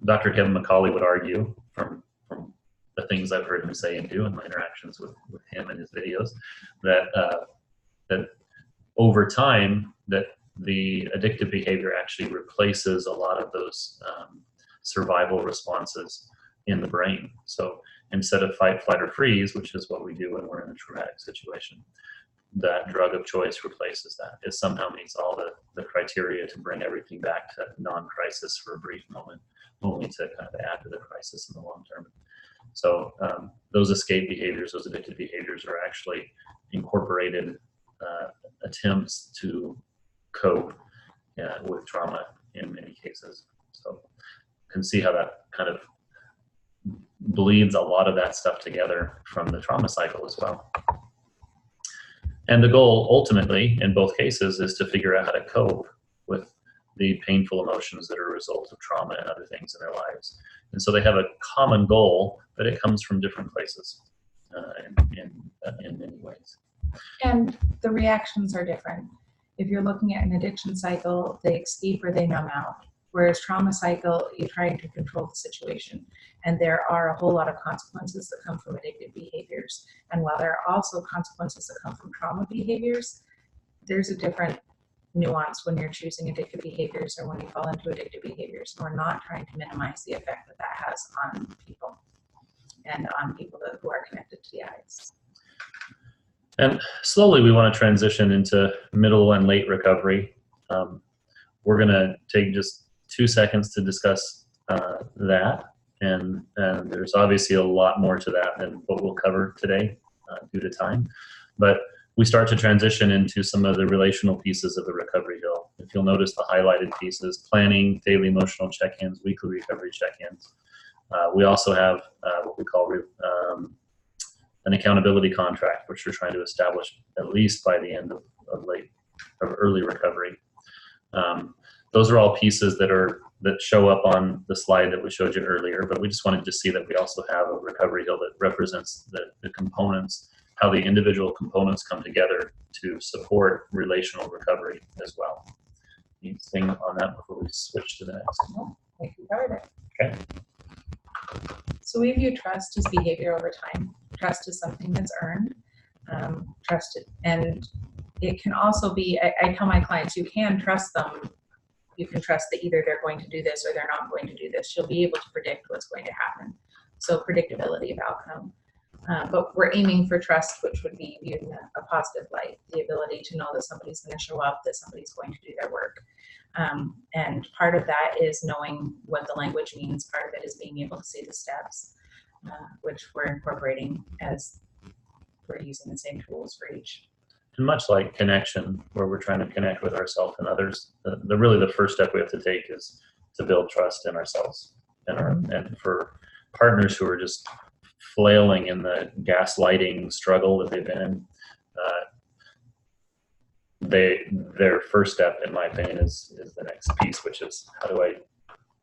Dr. Kevin McCauley would argue from the things I've heard him say and do in my interactions with him and his videos that over time that the addictive behavior actually replaces a lot of those survival responses in the brain. So instead of fight, flight, or freeze, which is what we do when we're in a traumatic situation, that drug of choice replaces that. It somehow meets all the criteria to bring everything back to non-crisis for a brief moment, only to kind of add to the crisis in the long term. So those escape behaviors, those addictive behaviors are actually incorporated attempts to cope with trauma in many cases. So you can see how that kind of bleeds a lot of that stuff together from the trauma cycle as well. And the goal ultimately in both cases is to figure out how to cope with the painful emotions that are a result of trauma and other things in their lives. And so they have a common goal, but it comes from different places in many ways. And the reactions are different. If you're looking at an addiction cycle, they escape or they numb out. Whereas trauma cycle, you're trying to control the situation. And there are a whole lot of consequences that come from addictive behaviors. And while there are also consequences that come from trauma behaviors, there's a different nuance when you're choosing addictive behaviors or when you fall into addictive behaviors. We're not trying to minimize the effect that that has on people and on people who are connected to the addicts. And slowly we want to transition into middle and late recovery. We're going to take just 2 seconds to discuss that. And there's obviously a lot more to that than what we'll cover today due to time. But we start to transition into some of the relational pieces of the recovery hill. If you'll notice the highlighted pieces: planning, daily emotional check-ins, weekly recovery check-ins. We also have what we call an accountability contract, which we're trying to establish at least by the end of early recovery. Those are all pieces that show up on the slide that we showed you earlier, but we just wanted to see that we also have a recovery hill that represents the components, how the individual components come together to support relational recovery as well. Anything on that before we switch to the next? No, I think we covered it. Okay. So we view trust as behavior over time. Trust is something that's earned. And it can also be, I tell my clients, you can trust them. You can trust that either they're going to do this or they're not going to do this. You'll be able to predict what's going to happen. So predictability of outcome. But we're aiming for trust, which would be viewed in a positive light. The ability to know that somebody's going to show up, that somebody's going to do their work. And part of that is knowing what the language means. Part of it is being able to see the steps, which we're incorporating as we're using the same tools for each. And much like connection, where we're trying to connect with ourselves and others, really the first step we have to take is to build trust in ourselves. And for partners who are just flailing in the gaslighting struggle that they've been in, their first step, in my opinion, is the next piece, which is how do I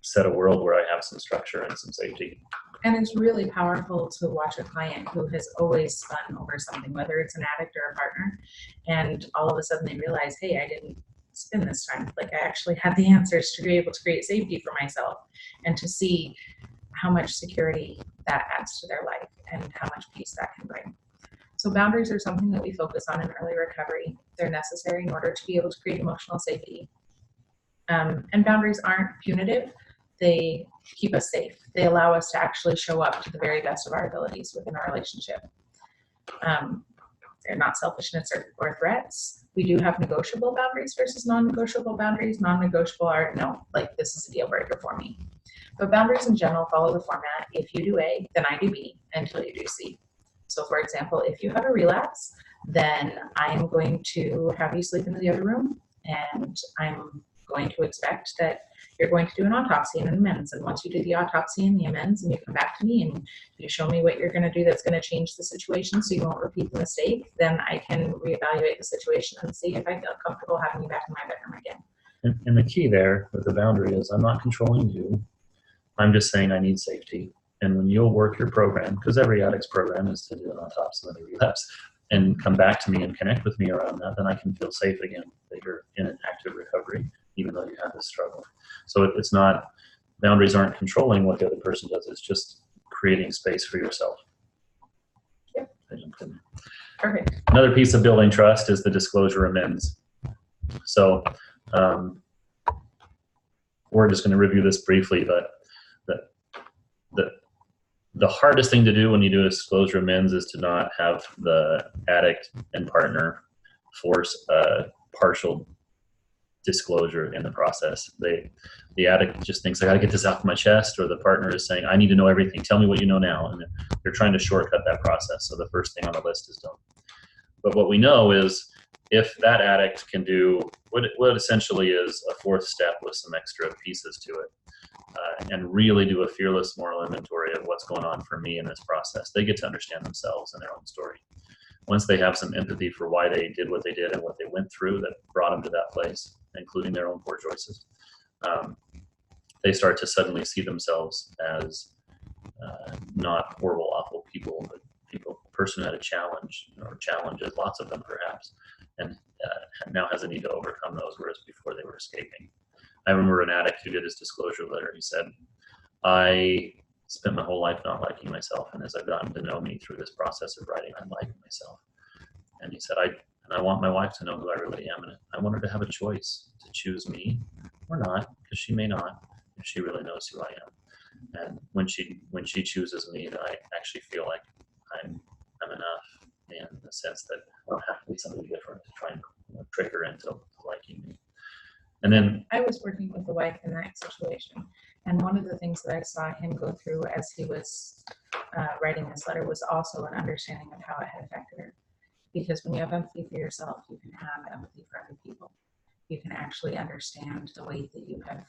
set a world where I have some structure and some safety. And it's really powerful to watch a client who has always spun over something, whether it's an addict or a partner, and all of a sudden they realize, hey, I didn't spin this time. Like, I actually had the answers to be able to create safety for myself, and to see how much security that adds to their life and how much peace that can bring. So boundaries are something that we focus on in early recovery. They're necessary in order to be able to create emotional safety. And boundaries aren't punitive. they keep us safe. They allow us to actually show up to the very best of our abilities within our relationship. They're not selfishness or threats. We do have negotiable boundaries versus non-negotiable boundaries. Non-negotiable are, no, like, this is a deal breaker for me. But boundaries in general follow the format: if you do A, then I do B until you do C. So for example, if you have a relapse, then I am going to have you sleep in the other room, and I'm going to expect that you're going to do an autopsy and an amends. And once you do the autopsy and the amends and you come back to me and you show me what you're going to do that's going to change the situation so you won't repeat the mistake, then I can reevaluate the situation and see if I feel comfortable having you back in my bedroom again. And the key there with the boundary is I'm not controlling you. I'm just saying I need safety. And when you'll work your program, because every addict's program is to do an autopsy when they relapse, and come back to me and connect with me around that, then I can feel safe again that you're in an active recovery, even though you have this struggle. So it's not, boundaries aren't controlling what the other person does. It's just creating space for yourself. Yep. Perfect. Another piece of building trust is the disclosure amends. So we're just going to review this briefly, but the hardest thing to do when you do a disclosure amends is to not have the addict and partner force a partial disclosure in the process. The addict just thinks, I got to get this off my chest, or the partner is saying, I need to know everything. Tell me what you know now. And they're trying to shortcut that process. So the first thing on the list is don't. But what we know is if that addict can do what essentially is a fourth step with some extra pieces to it, and really do a fearless moral inventory of what's going on for me in this process, they get to understand themselves and their own story. Once they have some empathy for why they did what they did and what they went through that brought them to that place, including their own poor choices, they start to suddenly see themselves as not horrible, awful people, but a person who had a challenge, or challenges, lots of them perhaps, and now has a need to overcome those, whereas before they were escaping. I remember an addict who did his disclosure letter. He said, I spent my whole life not liking myself, and as I've gotten to know me through this process of writing, I'm liking myself. And he said, I want my wife to know who I really am, and I want her to have a choice to choose me or not, because she may not, if she really knows who I am. And when she chooses me, then I actually feel like I'm enough, in the sense that I don't have to be somebody different to try and trick her into liking me. And then I was working with a wife in that situation, and one of the things that I saw him go through as he was writing this letter was also an understanding of how it had affected her. Because when you have empathy for yourself, you can have empathy for other people. You can actually understand the weight that you have,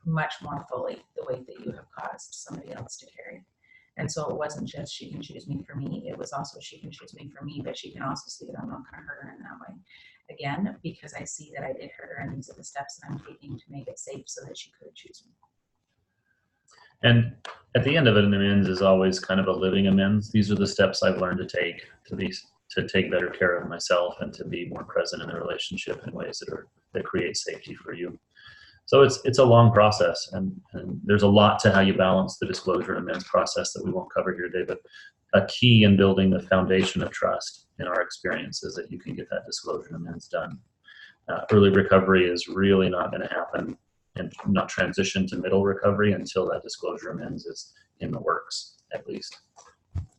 much more fully, the weight that you have caused somebody else to carry. And so it wasn't just she can choose me for me, it was also she can choose me for me, but she can also see that I'm not going to hurt her in that way. Again, because I see that I did hurt her, and these are the steps that I'm taking to make it safe so that she could choose me. And at the end of it, an amends is always kind of a living amends. These are the steps I've learned to take to take better care of myself and to be more present in the relationship in ways that create safety for you. So it's a long process, and there's a lot to how you balance the disclosure and amends process that we won't cover here today. But a key in building the foundation of trust in our experience is that you can get that disclosure and amends done. Early recovery is really not going to happen and not transition to middle recovery until that disclosure amends is in the works, at least.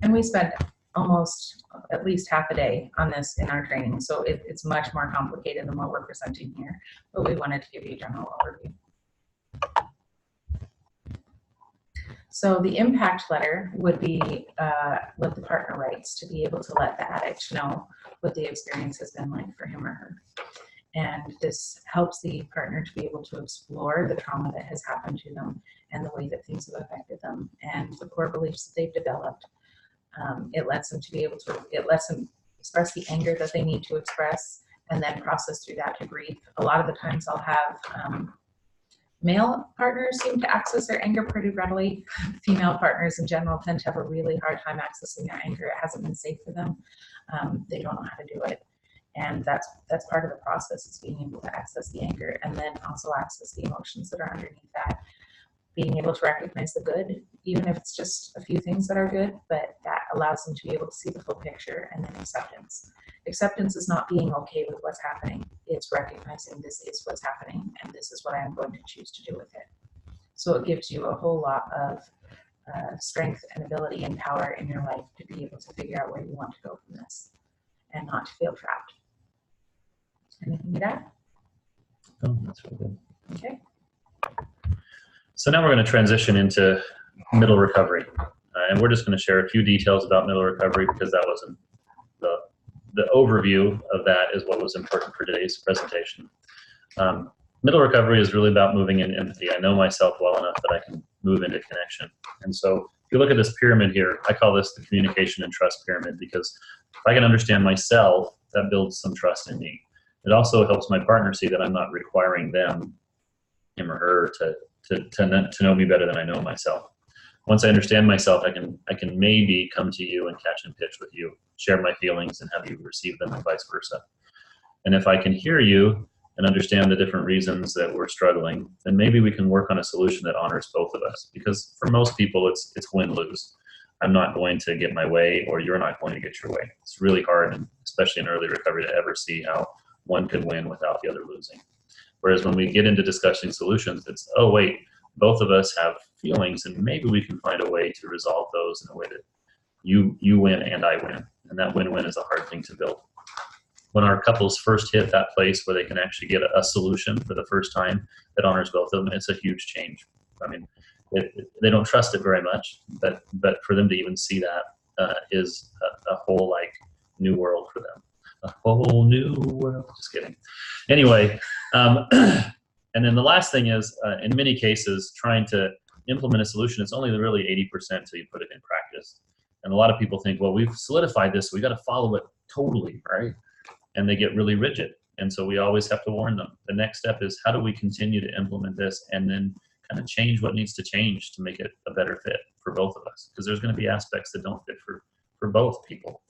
And we spent almost at least half a day on this in our training, so it's much more complicated than what we're presenting here, but we wanted to give you a general overview. So the impact letter would be what the partner writes to be able to let the addict know what the experience has been like for him or her. And this helps the partner to be able to explore the trauma that has happened to them and the way that things have affected them and the core beliefs that they've developed. It lets them express the anger that they need to express and then process through that to grief. A lot of the times I'll have male partners seem to access their anger pretty readily. Female partners in general tend to have a really hard time accessing their anger. It hasn't been safe for them. They don't know how to do it. And that's part of the process, is being able to access the anger and then also access the emotions that are underneath that. Being able to recognize the good, even if it's just a few things that are good, but that allows them to be able to see the full picture. And then acceptance. Acceptance is not being okay with what's happening. It's recognizing this is what's happening and this is what I'm going to choose to do with it. So it gives you a whole lot of strength and ability and power in your life to be able to figure out where you want to go from this and not to feel trapped. Anything to that? Oh, that's really good. Okay. So now we're going to transition into middle recovery. And we're just going to share a few details about middle recovery because that wasn't the overview of that is what was important for today's presentation. Middle recovery is really about moving in empathy. I know myself well enough that I can move into connection. And so if you look at this pyramid here, I call this the communication and trust pyramid because if I can understand myself, that builds some trust in me. It also helps my partner see that I'm not requiring them, him or her, to know me better than I know myself. Once I understand myself, I can maybe come to you and catch and pitch with you, share my feelings and have you receive them and vice versa. And if I can hear you and understand the different reasons that we're struggling, then maybe we can work on a solution that honors both of us. Because for most people, it's win-lose. I'm not going to get my way or you're not going to get your way. It's really hard, and especially in early recovery, to ever see how one could win without the other losing. Whereas when we get into discussing solutions, it's, oh wait, both of us have feelings and maybe we can find a way to resolve those in a way that you win and I win. And that win-win is a hard thing to build. When our couples first hit that place where they can actually get a solution for the first time that honors both of them, it's a huge change. I mean, they don't trust it very much, but for them to even see that is a whole like new world for them. A whole new world. Just kidding. Anyway, and then the last thing is, in many cases, trying to implement a solution, it's only really 80% until you put it in practice. And a lot of people think, well, we've solidified this, so we got to follow it totally, right? And they get really rigid. And so we always have to warn them. The next step is, how do we continue to implement this and then kind of change what needs to change to make it a better fit for both of us? Because there's going to be aspects that don't fit for both people.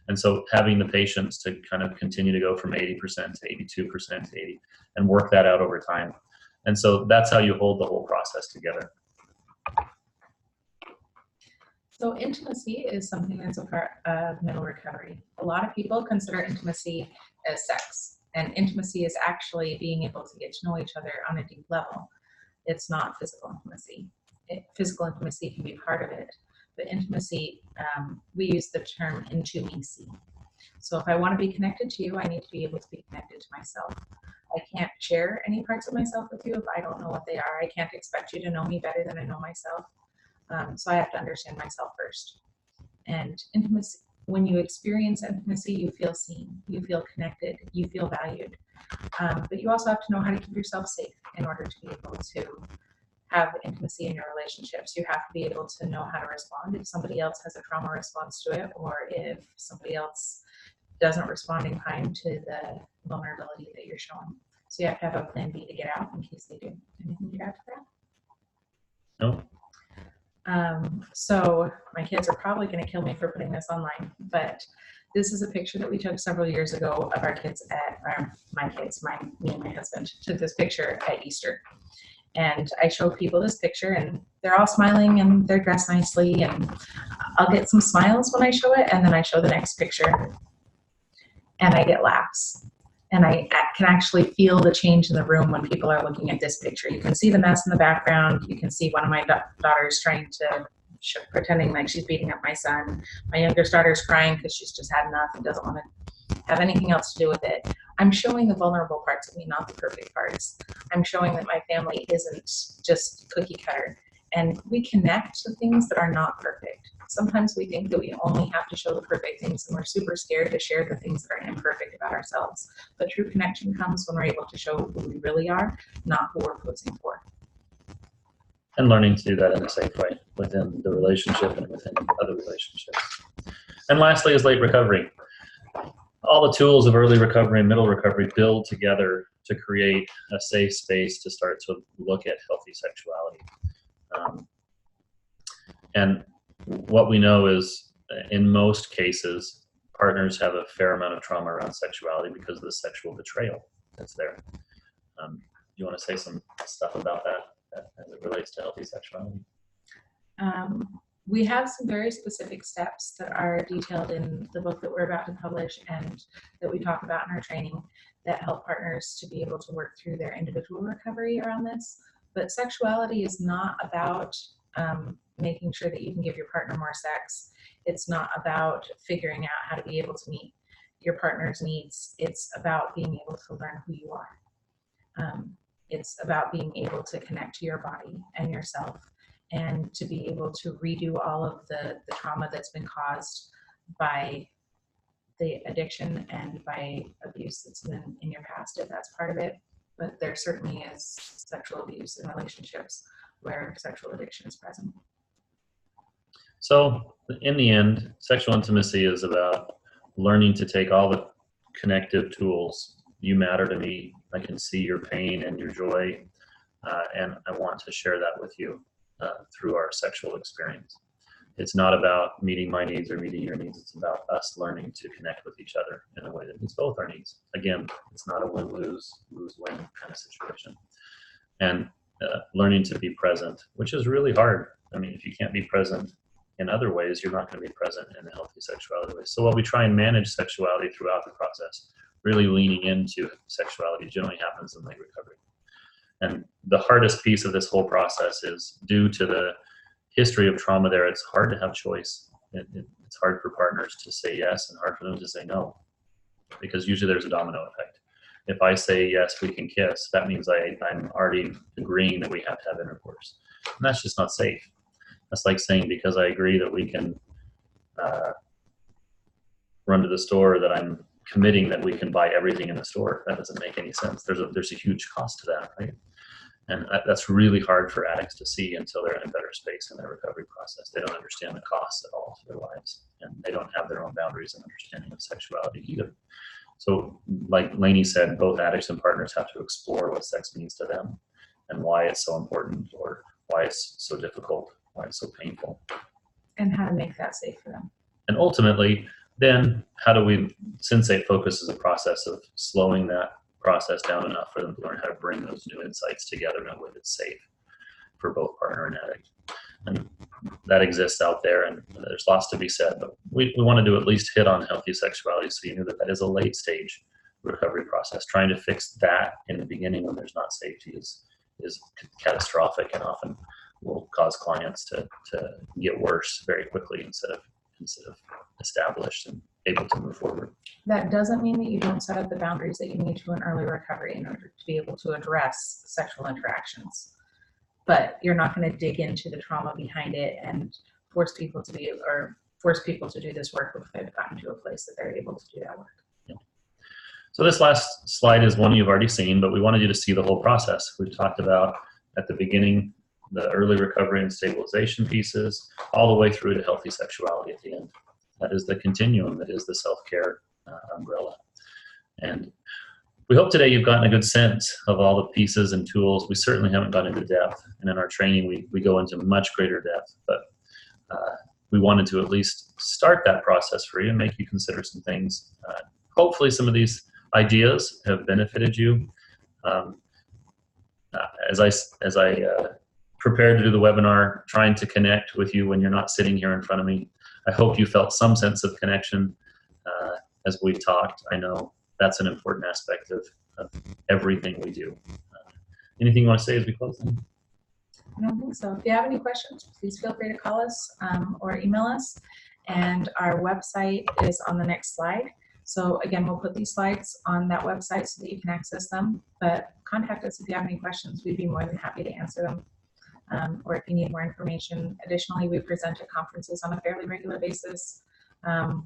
And so having the patience to kind of continue to go from 80% to 82% to 80 and work that out over time. And so that's how you hold the whole process together. So intimacy is something that's a part of middle recovery. A lot of people consider intimacy as sex, and intimacy is actually being able to get to know each other on a deep level. It's not physical intimacy. Physical intimacy can be part of it, but intimacy, we use the term intimacy. So if I want to be connected to you, I need to be able to be connected to myself. I can't share any parts of myself with you if I don't know what they are. I can't expect you to know me better than I know myself. So I have to understand myself first. And intimacy, when you experience intimacy, you feel seen, you feel connected, you feel valued. But you also have to know how to keep yourself safe in order to be able to have intimacy in your relationships. You have to be able to know how to respond if somebody else has a trauma response to it, or if somebody else doesn't respond in kind to the vulnerability that you're showing. So you have to have a plan B to get out in case they do. Anything to add to that? No. So my kids are probably going to kill me for putting this online, but this is a picture that we took several years ago of our kids me and my husband took this picture at Easter. And I show people this picture and they're all smiling and they're dressed nicely, and I'll get some smiles when I show it, and then I show the next picture and I get laughs. And I can actually feel the change in the room when people are looking at this picture. You can see the mess in the background. You can see one of my daughters trying to, pretending like she's beating up my son. My youngest daughter's crying because she's just had enough and doesn't want to have anything else to do with it. I'm showing the vulnerable parts of me, not the perfect parts. I'm showing that my family isn't just cookie cutter. And we connect to things that are not perfect. Sometimes we think that we only have to show the perfect things, and we're super scared to share the things that are imperfect about ourselves. But true connection comes when we're able to show who we really are, not who we're posing for. And learning to do that in a safe way within the relationship and within other relationships. And lastly is late recovery. All the tools of early recovery and middle recovery build together to create a safe space to start to look at healthy sexuality. And what we know is, in most cases, partners have a fair amount of trauma around sexuality because of the sexual betrayal that's there. You want to say some stuff about that as it relates to healthy sexuality? We have some very specific steps that are detailed in the book that we're about to publish and that we talk about in our training that help partners to be able to work through their individual recovery around this. But sexuality is not about making sure that you can give your partner more sex. It's not about figuring out how to be able to meet your partner's needs. It's about being able to learn who you are. It's about being able to connect to your body and yourself, and to be able to redo all of the trauma that's been caused by the addiction and by abuse that's been in your past, if that's part of it. But there certainly is sexual abuse in relationships where sexual addiction is present. So in the end, sexual intimacy is about learning to take all the connective tools. You matter to me. I can see your pain and your joy, and I want to share that with you through our sexual experience. It's not about meeting my needs or meeting your needs. It's about us learning to connect with each other in a way that meets both our needs. Again, it's not a win-lose, lose-win kind of situation. And learning to be present, which is really hard. I mean, if you can't be present in other ways, you're not going to be present in a healthy sexuality way. So while we try and manage sexuality throughout the process, really leaning into sexuality generally happens in late recovery. And the hardest piece of this whole process is due to the history of trauma there, it's hard to have choice. It's hard for partners to say yes and hard for them to say no, because usually there's a domino effect. If I say yes, we can kiss, that means I'm already agreeing that we have to have intercourse. And that's just not safe. That's like saying because I agree that we can run to the store, that I'm committing that we can buy everything in the store. That doesn't make any sense. There's a huge cost to that, right? And that's really hard for addicts to see until they're in a better space in their recovery process. They don't understand the costs at all to their lives, and they don't have their own boundaries and understanding of sexuality either. So like Laney said, both addicts and partners have to explore what sex means to them and why it's so important, or why it's so difficult, why it's so painful. And how to make that safe for them. And ultimately, then how do we, Sensate focuses a process of slowing that process down enough for them to learn how to bring those new insights together in a way that's safe for both partner and addict. And that exists out there, and there's lots to be said, but we wanted to at least hit on healthy sexuality, so you knew that is a late stage recovery process. Trying to fix that in the beginning when there's not safety is catastrophic, and often will cause clients to get worse very quickly instead of established and able to move forward. That doesn't mean that you don't set up the boundaries that you need to in early recovery in order to be able to address sexual interactions. But you're not going to dig into the trauma behind it and force people to do this work before they've gotten to a place that they're able to do that work. Yeah. So this last slide is one you've already seen, but we wanted you to see the whole process. We've talked about at the beginning the early recovery and stabilization pieces, all the way through to healthy sexuality at the end. That is the continuum, that is the self-care umbrella. And we hope today you've gotten a good sense of all the pieces and tools. We certainly haven't gone into depth, and in our training we go into much greater depth, but we wanted to at least start that process for you and make you consider some things. Hopefully some of these ideas have benefited you. As I prepared to do the webinar, trying to connect with you when you're not sitting here in front of me, I hope you felt some sense of connection as we've talked. I know that's an important aspect of everything we do. Anything you want to say as we close? I don't think so. If you have any questions, please feel free to call us or email us. And our website is on the next slide. So again, we'll put these slides on that website so that you can access them. But contact us if you have any questions. We'd be more than happy to answer them. Or if you need more information. Additionally, we present at conferences on a fairly regular basis.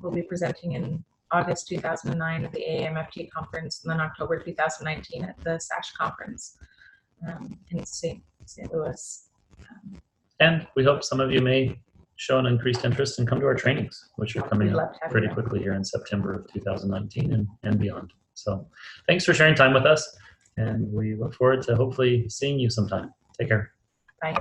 We'll be presenting in August 2009 at the AAMFT conference, and then October 2019 at the SASH conference in St. Louis. And we hope some of you may show an increased interest and come to our trainings, which are coming up pretty quickly here in September of 2019 and beyond. So thanks for sharing time with us, and we look forward to hopefully seeing you sometime. Take care. Bye.